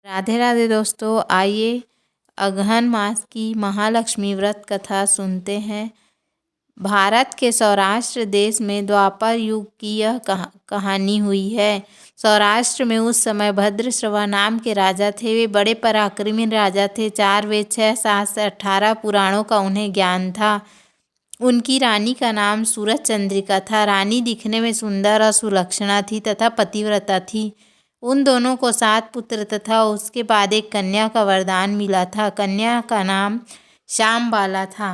राधे राधे दोस्तों, आइए अगहन मास की महालक्ष्मी व्रत कथा सुनते हैं। भारत के सौराष्ट्र देश में द्वापर युग की यह कहानी हुई है। सौराष्ट्र में उस समय भद्रश्रवा नाम के राजा थे। वे बड़े पराक्रमी राजा थे। 4 वेद 6 शास्त्र 18 पुराणों का उन्हें ज्ञान था। उनकी रानी का नाम सूरज चंद्रिका था। रानी दिखने में सुंदर और सुलक्षणा थी तथा पतिव्रता थी। उन दोनों को 7 पुत्र तथा उसके बाद एक कन्या का वरदान मिला था। कन्या का नाम श्यामबाला था।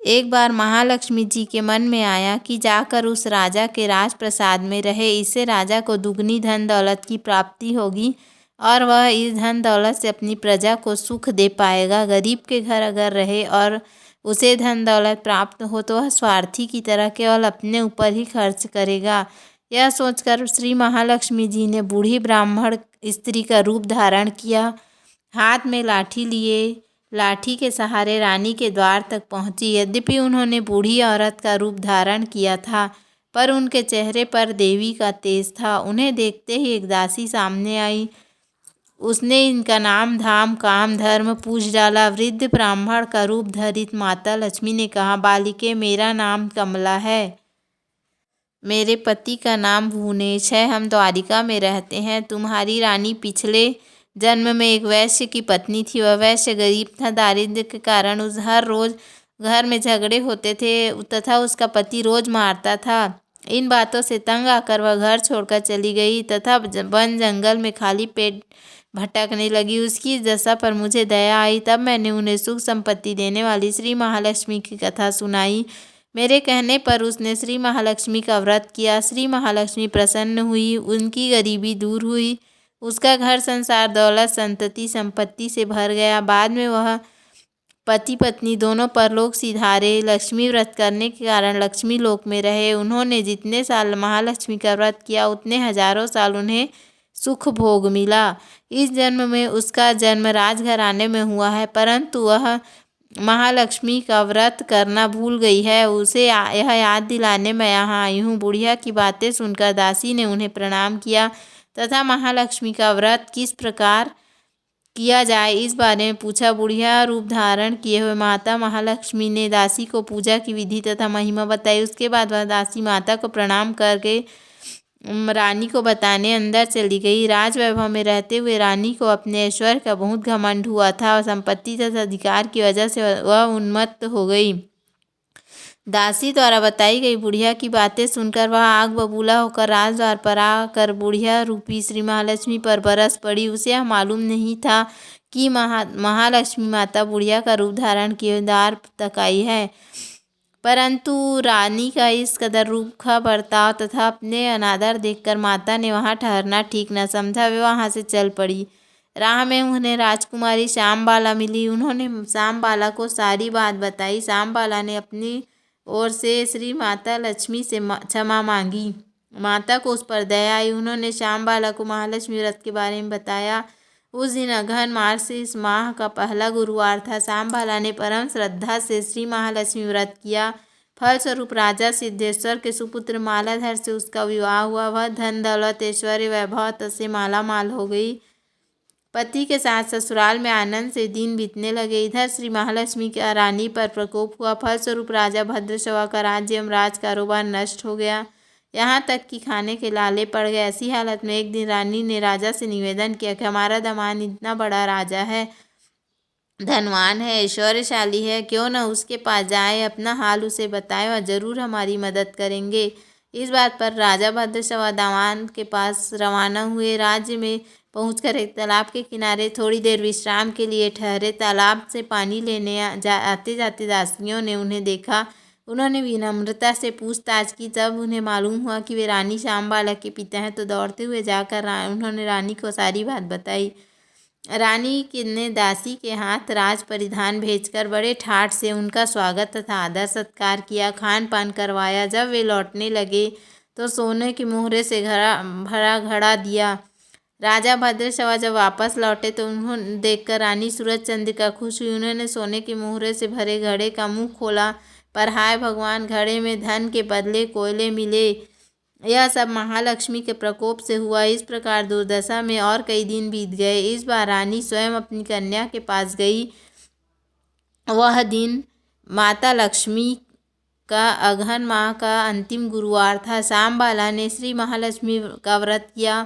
एक बार महालक्ष्मी जी के मन में आया कि जाकर उस राजा के राजप्रसाद में रहे। इससे राजा को दुगनी धन दौलत की प्राप्ति होगी और वह इस धन दौलत से अपनी प्रजा को सुख दे पाएगा। गरीब के घर अगर रहे और उसे धन दौलत प्राप्त हो तो वह स्वार्थी की तरह केवल अपने ऊपर ही खर्च करेगा। यह सोचकर श्री महालक्ष्मी जी ने बूढ़ी ब्राह्मण स्त्री का रूप धारण किया। हाथ में लाठी लिए लाठी के सहारे रानी के द्वार तक पहुंची। यद्यपि उन्होंने बूढ़ी औरत का रूप धारण किया था, पर उनके चेहरे पर देवी का तेज था। उन्हें देखते ही एक दासी सामने आई। उसने इनका नाम धाम काम धर्म पूछ डाला। वृद्ध ब्राह्मण का रूप धरित माता लक्ष्मी ने कहा, बालिके, मेरा नाम कमला है। मेरे पति का नाम भुवनेश है। हम द्वारिका में रहते हैं। तुम्हारी रानी पिछले जन्म में एक वैश्य की पत्नी थी। वह वैश्य गरीब था। दारिद्र्य के कारण उस हर रोज घर में झगड़े होते थे तथा उसका पति रोज मारता था। इन बातों से तंग आकर वह घर छोड़कर चली गई तथा वन जंगल में खाली पेट भटकने लगी। उसकी दशा पर मुझे दया आई। तब मैंने उन्हें सुख संपत्ति देने वाली श्री महालक्ष्मी की कथा सुनाई। मेरे कहने पर उसने श्री महालक्ष्मी का व्रत किया। श्री महालक्ष्मी प्रसन्न हुई। उनकी गरीबी दूर हुई। उसका घर संसार दौलत संतति संपत्ति से भर गया। बाद में वह पति पत्नी दोनों परलोक सिधारे। लक्ष्मी व्रत करने के कारण लक्ष्मी लोक में रहे। उन्होंने जितने साल महालक्ष्मी का व्रत किया उतने हजारों साल उन्हें सुख भोग मिला। इस जन्म में उसका जन्म राजघराने में हुआ है, परंतु वह महालक्ष्मी का व्रत करना भूल गई है। उसे यह याद दिलाने मैं यहाँ आई हूँ। बुढ़िया की बातें सुनकर दासी ने उन्हें प्रणाम किया तथा महालक्ष्मी का व्रत किस प्रकार किया जाए इस बारे में पूछा। बुढ़िया रूप धारण किए हुए माता महालक्ष्मी ने दासी को पूजा की विधि तथा महिमा बताई। उसके बाद वह दासी माता को प्रणाम करके रानी को बताने अंदर चली गई। राजवैभव में रहते हुए रानी को अपने ऐश्वर्य का बहुत घमंड हुआ था और संपत्ति तथा अधिकार की वजह से वह उन्मत्त हो गई। दासी द्वारा बताई गई बुढ़िया की बातें सुनकर वह आग बबूला होकर राजद्वार पर आकर बुढ़िया रूपी श्री महालक्ष्मी पर बरस पड़ी। उसे यह मालूम नहीं था कि महालक्ष्मी माता बुढ़िया का रूप धारण किए द्वार तक आई है, परंतु रानी का इस कदर रूखा बर्ताव तथा अपने अनादर देखकर माता ने वहाँ ठहरना ठीक न समझा। वे वहाँ से चल पड़ी। राह में उन्हें राजकुमारी श्यामबाला मिली। उन्होंने श्यामबाला को सारी बात बताई। श्यामबाला ने अपनी ओर से श्री माता लक्ष्मी से क्षमा मांगी। माता को उस पर दया आई। उन्होंने श्यामबाला को महालक्ष्मी व्रत के बारे में बताया। उस दिन अगहन मास से इस माह का पहला गुरुवार था। श्यामबाला ने परम श्रद्धा से श्री महालक्ष्मी व्रत किया। फलस्वरूप राजा सिद्धेश्वर के सुपुत्र मालाधर से उसका विवाह हुआ। वह धन दौलत ऐश्वर्य वैभव से माला माल हो गई। पति के साथ ससुराल में आनंद से दिन बीतने लगे। इधर श्री महालक्ष्मी का रानी पर प्रकोप हुआ। फलस्वरूप राजा भद्रश्रवा का राज्य एवं राज कारोबार नष्ट हो गया। यहाँ तक कि खाने के लाले पड़ गए। ऐसी हालत में एक दिन रानी ने राजा से निवेदन किया कि हमारा दामाद इतना बड़ा राजा है, धनवान है, ऐश्वर्यशाली है, क्यों न उसके पास जाए, अपना हाल उसे बताए, वह जरूर हमारी मदद करेंगे। इस बात पर राजा भद्रश्रवा दामाद के पास रवाना हुए। राज्य में पहुंचकर एक तालाब के किनारे थोड़ी देर विश्राम के लिए ठहरे। तालाब से पानी लेने आते जाते दासियों ने उन्हें देखा। उन्होंने विनम्रता से पूछताछ की। तब उन्हें मालूम हुआ कि वे रानी श्यामबाला के पिता हैं, तो दौड़ते हुए जाकर उन्होंने रानी को सारी बात बताई। रानी ने दासी के हाथ राज परिधान भेजकर बड़े ठाठ से उनका स्वागत तथा आदर सत्कार किया, खान पान करवाया। जब वे लौटने लगे तो सोने के मोहरे से भरा घड़ा दिया। राजा भद्रश्रवा जब वापस लौटे तो उन्होंने देखकर रानी सूरज चंद्रिका खुश हुई। उन्होंने सोने के मोहरे से भरे घड़े का मुंह खोला, पर हाय भगवान, घड़े में धन के बदले कोयले मिले। यह सब महालक्ष्मी के प्रकोप से हुआ। इस प्रकार दुर्दशा में और कई दिन बीत गए। इस बार रानी स्वयं अपनी कन्या के पास गई। वह दिन माता लक्ष्मी का अगहन माह का अंतिम गुरुवार था। श्यामबाला ने श्री महालक्ष्मी का व्रत किया,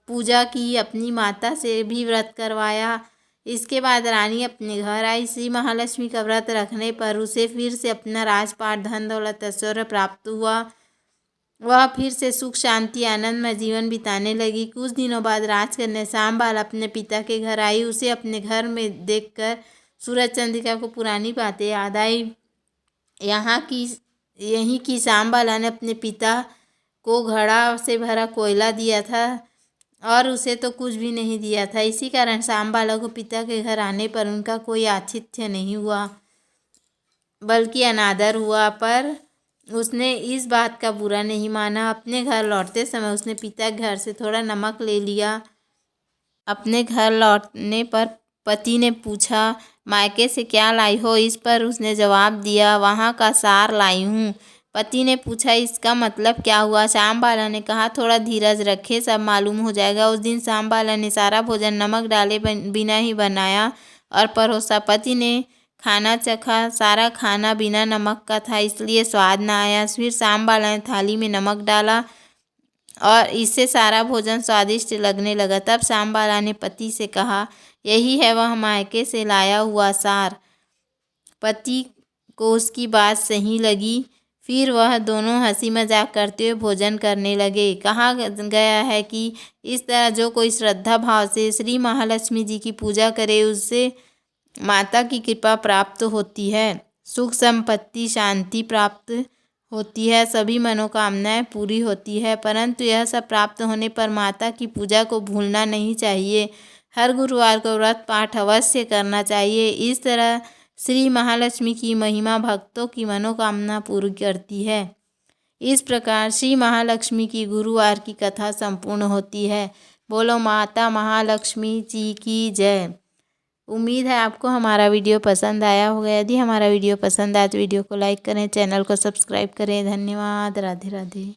पूजा की, अपनी माता से भी व्रत करवाया। इसके बाद रानी अपने घर आई। श्री महालक्ष्मी का व्रत रखने पर उसे फिर से अपना राजपाट, धन दौलत, ऐश्वर्य प्राप्त हुआ। वह फिर से सुख, शांति, आनंद में जीवन बिताने लगी। कुछ दिनों बाद राजकन्या श्यामबाला अपने पिता के घर आई। उसे अपने घर में देखकर सूरज चंद्रिका को पुरानी बातें याद आई। यहीं की श्यामबाला ने अपने पिता को घड़ा से भरा कोयला दिया था और उसे तो कुछ भी नहीं दिया था। इसी कारण श्यामबाला को पिता के घर आने पर उनका कोई आतिथ्य नहीं हुआ, बल्कि अनादर हुआ। पर उसने इस बात का बुरा नहीं माना। अपने घर लौटते समय उसने पिता के घर से थोड़ा नमक ले लिया। अपने घर लौटने पर पति ने पूछा, मायके से क्या लाई हो? इस पर उसने जवाब दिया, वहाँ का सार लाई हूँ। पति ने पूछा, इसका मतलब क्या हुआ? श्यामबाला ने कहा, थोड़ा धीरज रखे, सब मालूम हो जाएगा। उस दिन श्यामबाला ने सारा भोजन नमक डाले बिना ही बनाया और परोसा। पति ने खाना चखा। सारा खाना बिना नमक का था, इसलिए स्वाद न आया। फिर श्यामबाला ने थाली में नमक डाला और इससे सारा भोजन स्वादिष्ट लगने लगा। तब श्यामबाला ने पति से कहा, यही है वह मायके से लाया हुआ सार। पति को उसकी बात सही लगी। फिर वह दोनों हंसी मजाक करते हुए भोजन करने लगे। कहा गया है कि इस तरह जो कोई श्रद्धा भाव से श्री महालक्ष्मी जी की पूजा करे, उससे माता की कृपा प्राप्त होती है, सुख, संपत्ति, शांति प्राप्त होती है, सभी मनोकामनाएं पूरी होती है। परंतु यह सब प्राप्त होने पर माता की पूजा को भूलना नहीं चाहिए। हर गुरुवार को व्रत पाठ अवश्य करना चाहिए। इस तरह श्री महालक्ष्मी की महिमा भक्तों की मनोकामना पूरी करती है। इस प्रकार श्री महालक्ष्मी की गुरुवार की कथा संपूर्ण होती है। बोलो माता महालक्ष्मी जी की जय। उम्मीद है आपको हमारा वीडियो पसंद आया होगा। यदि हमारा वीडियो पसंद आए तो वीडियो को लाइक करें, चैनल को सब्सक्राइब करें। धन्यवाद। राधे राधे।